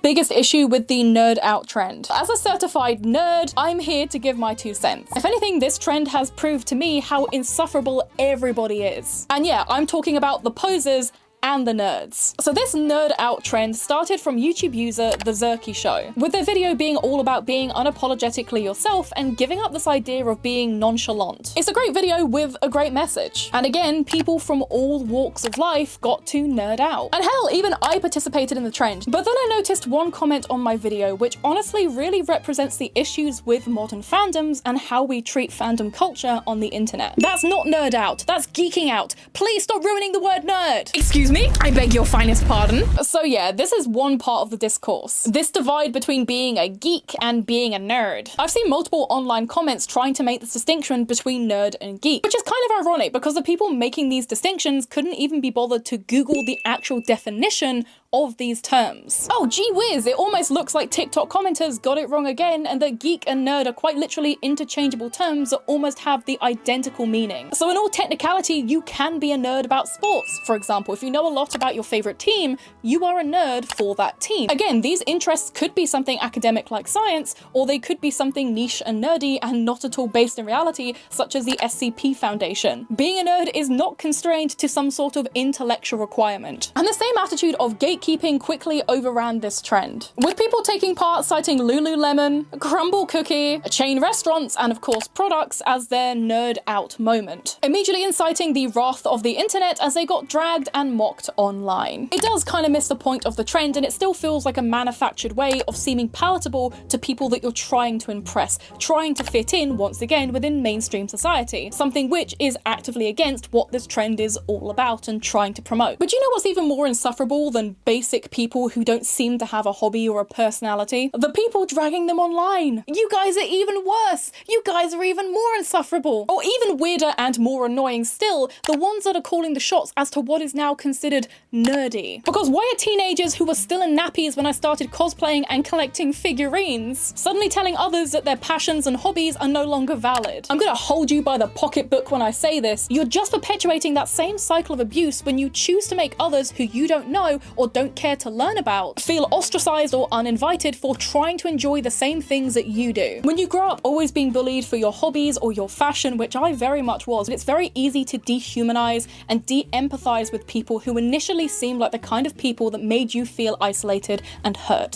biggest issue with the nerd out trend. As a certified nerd, I'm here to give my 2 cents. If anything, this trend has proved to me how insufferable everybody is. And yeah, I'm talking about the posers and the nerds. So this nerd out trend started from YouTube user The Zerky Show, with their video being all about being unapologetically yourself and giving up this idea of being nonchalant. It's a great video with a great message. And again, people from all walks of life got to nerd out. And hell, even I participated in the trend. But then I noticed one comment on my video which honestly really represents the issues with modern fandoms and how we treat fandom culture on the internet. That's not nerd out, that's geeking out. Please stop ruining the word nerd. Excuse me? I beg your finest pardon. So yeah, this is one part of the discourse. This divide between being a geek and being a nerd. I've seen multiple online comments trying to make this distinction between nerd and geek, which is kind of ironic because the people making these distinctions couldn't even be bothered to Google the actual definition of these terms. Oh gee whiz, it almost looks like TikTok commenters got it wrong again and that geek and nerd are quite literally interchangeable terms that almost have the identical meaning. So in all technicality, you can be a nerd about sports. For example, if you know a lot about your favorite team, you are a nerd for that team. Again, these interests could be something academic like science, or they could be something niche and nerdy and not at all based in reality, such as the SCP Foundation. Being a nerd is not constrained to some sort of intellectual requirement. And the same attitude of gatekeeping quickly overran this trend, with people taking part citing Lululemon, Crumble Cookie, chain restaurants, and of course products as their nerd out moment, immediately inciting the wrath of the internet as they got dragged and mocked online. It does kind of miss the point of the trend, and it still feels like a manufactured way of seeming palatable to people that you're trying to impress, trying to fit in once again within mainstream society, something which is actively against what this trend is all about and trying to promote. But you know what's even more insufferable than basic people who don't seem to have a hobby or a personality? The people dragging them online. You guys are even worse. You guys are even more insufferable. Or even weirder and more annoying still, the ones that are calling the shots as to what is now considered nerdy. Because why are teenagers who were still in nappies when I started cosplaying and collecting figurines suddenly telling others that their passions and hobbies are no longer valid? I'm gonna hold you by the pocketbook when I say this. You're just perpetuating that same cycle of abuse when you choose to make others who you don't know or don't care to learn about feel ostracized or uninvited for trying to enjoy the same things that you do. When you grow up always being bullied for your hobbies or your fashion, which I very much was, it's very easy to dehumanize and de-empathize with people who initially seemed like the kind of people that made you feel isolated and hurt.